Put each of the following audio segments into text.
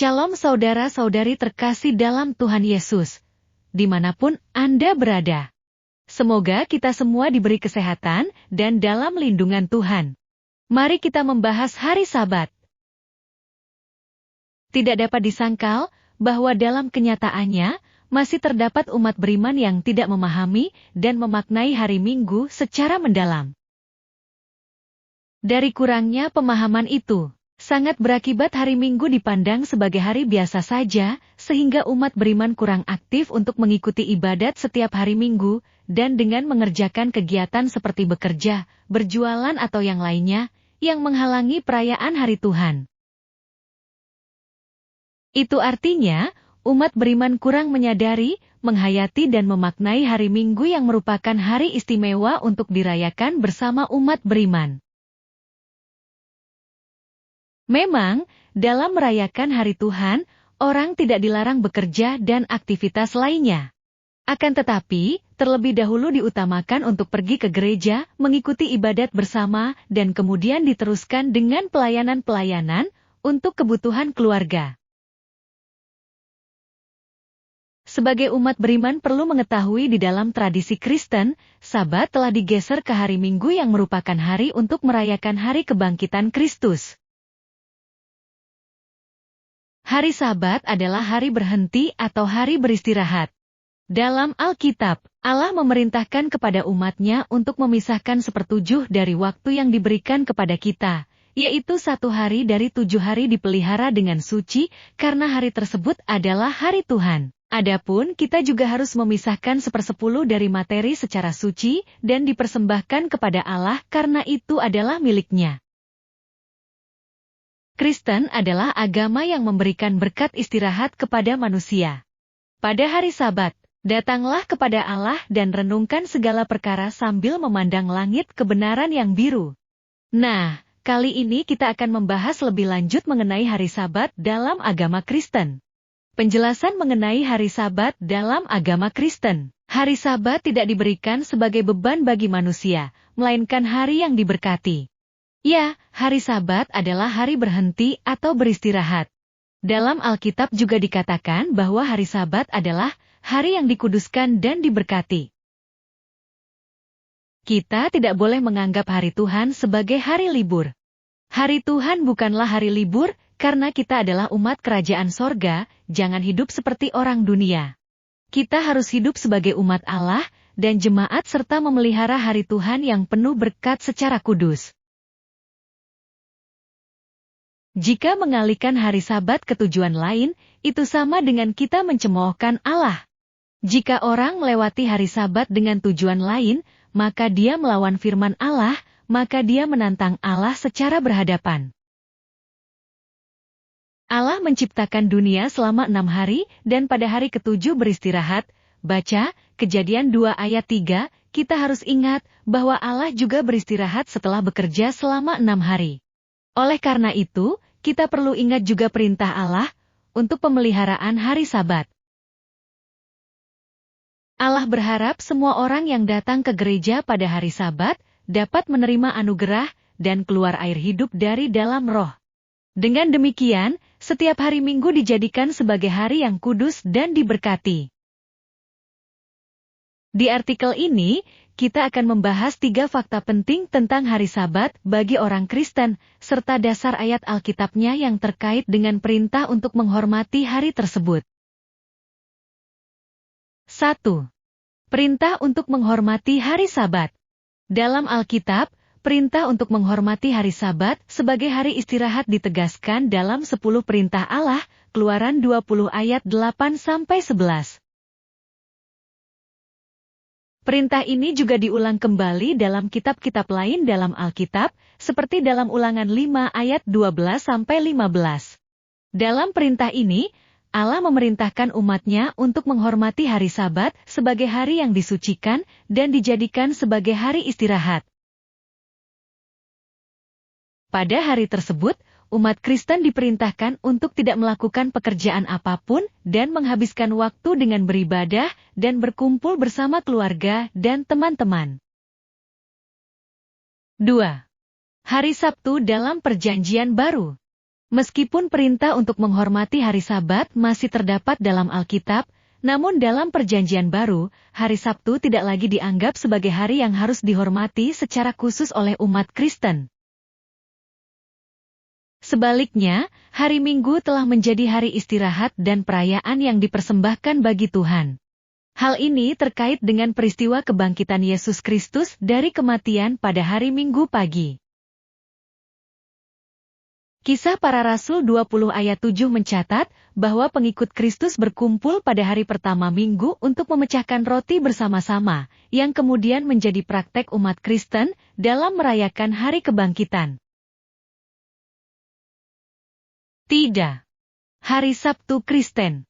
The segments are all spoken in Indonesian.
Shalom saudara-saudari terkasih dalam Tuhan Yesus, dimanapun Anda berada. Semoga kita semua diberi kesehatan dan dalam lindungan Tuhan. Mari kita membahas hari Sabat. Tidak dapat disangkal bahwa dalam kenyataannya masih terdapat umat beriman yang tidak memahami dan memaknai hari Minggu secara mendalam. Dari kurangnya pemahaman itu, sangat berakibat hari Minggu dipandang sebagai hari biasa saja, sehingga umat beriman kurang aktif untuk mengikuti ibadat setiap hari Minggu, dan dengan mengerjakan kegiatan seperti bekerja, berjualan atau yang lainnya, yang menghalangi perayaan hari Tuhan. Itu artinya, umat beriman kurang menyadari, menghayati dan memaknai hari Minggu yang merupakan hari istimewa untuk dirayakan bersama umat beriman. Memang, dalam merayakan hari Tuhan, orang tidak dilarang bekerja dan aktivitas lainnya. Akan tetapi, terlebih dahulu diutamakan untuk pergi ke gereja, mengikuti ibadat bersama, dan kemudian diteruskan dengan pelayanan-pelayanan untuk kebutuhan keluarga. Sebagai umat beriman perlu mengetahui di dalam tradisi Kristen, Sabat telah digeser ke hari Minggu yang merupakan hari untuk merayakan hari kebangkitan Kristus. Hari Sabat adalah hari berhenti atau hari beristirahat. Dalam Alkitab, Allah memerintahkan kepada umatnya untuk memisahkan 1/7 dari waktu yang diberikan kepada kita, yaitu 1 hari dari 7 hari dipelihara dengan suci, karena hari tersebut adalah hari Tuhan. Adapun kita juga harus memisahkan 1/10 dari materi secara suci, dan dipersembahkan kepada Allah karena itu adalah miliknya. Kristen adalah agama yang memberikan berkat istirahat kepada manusia. Pada hari Sabat, datanglah kepada Allah dan renungkan segala perkara sambil memandang langit kebenaran yang biru. Nah, kali ini kita akan membahas lebih lanjut mengenai hari Sabat dalam agama Kristen. Penjelasan mengenai hari Sabat dalam agama Kristen. Hari Sabat tidak diberikan sebagai beban bagi manusia, melainkan hari yang diberkati. Ya, hari Sabat adalah hari berhenti atau beristirahat. Dalam Alkitab juga dikatakan bahwa hari Sabat adalah hari yang dikuduskan dan diberkati. Kita tidak boleh menganggap hari Tuhan sebagai hari libur. Hari Tuhan bukanlah hari libur, karena kita adalah umat kerajaan sorga, jangan hidup seperti orang dunia. Kita harus hidup sebagai umat Allah dan jemaat serta memelihara hari Tuhan yang penuh berkat secara kudus. Jika mengalihkan hari Sabat ke tujuan lain, itu sama dengan kita mencemoohkan Allah. Jika orang melewati hari Sabat dengan tujuan lain, maka dia melawan firman Allah, maka dia menantang Allah secara berhadapan. Allah menciptakan dunia selama 6 hari, dan pada hari ke-7 beristirahat. Baca, Kejadian 2 ayat 3, kita harus ingat bahwa Allah juga beristirahat setelah bekerja selama 6 hari. Oleh karena itu, kita perlu ingat juga perintah Allah untuk pemeliharaan hari Sabat. Allah berharap semua orang yang datang ke gereja pada hari Sabat dapat menerima anugerah dan keluar air hidup dari dalam roh. Dengan demikian, setiap hari Minggu dijadikan sebagai hari yang kudus dan diberkati. Di artikel ini, kita akan membahas 3 fakta penting tentang hari Sabat bagi orang Kristen, serta dasar ayat Alkitabnya yang terkait dengan perintah untuk menghormati hari tersebut. 1. Perintah untuk menghormati hari Sabat. Dalam Alkitab, perintah untuk menghormati hari Sabat sebagai hari istirahat ditegaskan dalam 10 perintah Allah, Keluaran 20 ayat 8-11. Perintah ini juga diulang kembali dalam kitab-kitab lain dalam Alkitab, seperti dalam Ulangan 5 ayat 12-15. Dalam perintah ini, Allah memerintahkan umatnya untuk menghormati hari Sabat sebagai hari yang disucikan dan dijadikan sebagai hari istirahat. Pada hari tersebut, umat Kristen diperintahkan untuk tidak melakukan pekerjaan apapun dan menghabiskan waktu dengan beribadah dan berkumpul bersama keluarga dan teman-teman. 2. Hari Sabtu dalam Perjanjian Baru. Meskipun perintah untuk menghormati hari Sabat masih terdapat dalam Alkitab, namun dalam Perjanjian Baru, hari Sabtu tidak lagi dianggap sebagai hari yang harus dihormati secara khusus oleh umat Kristen. Sebaliknya, hari Minggu telah menjadi hari istirahat dan perayaan yang dipersembahkan bagi Tuhan. Hal ini terkait dengan peristiwa kebangkitan Yesus Kristus dari kematian pada hari Minggu pagi. Kisah Para Rasul 20 ayat 7 mencatat bahwa pengikut Kristus berkumpul pada hari pertama minggu untuk memecahkan roti bersama-sama, yang kemudian menjadi praktek umat Kristen dalam merayakan hari kebangkitan. Tidak. Hari Sabtu Kristen.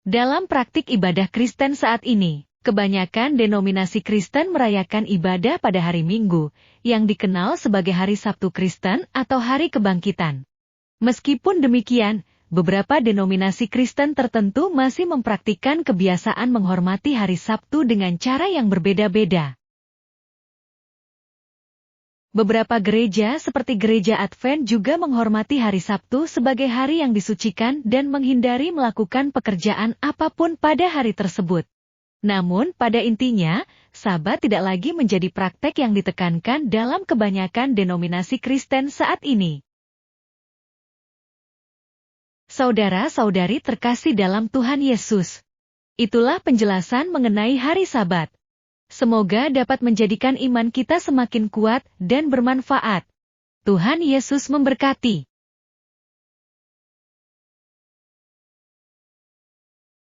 Dalam praktik ibadah Kristen saat ini, kebanyakan denominasi Kristen merayakan ibadah pada hari Minggu, yang dikenal sebagai hari Sabtu Kristen atau hari kebangkitan. Meskipun demikian, beberapa denominasi Kristen tertentu masih mempraktikkan kebiasaan menghormati hari Sabtu dengan cara yang berbeda-beda. Beberapa gereja seperti Gereja Advent juga menghormati hari Sabtu sebagai hari yang disucikan dan menghindari melakukan pekerjaan apapun pada hari tersebut. Namun, pada intinya, Sabat tidak lagi menjadi praktek yang ditekankan dalam kebanyakan denominasi Kristen saat ini. Saudara-saudari terkasih dalam Tuhan Yesus. Itulah penjelasan mengenai hari Sabat. Semoga dapat menjadikan iman kita semakin kuat dan bermanfaat. Tuhan Yesus memberkati.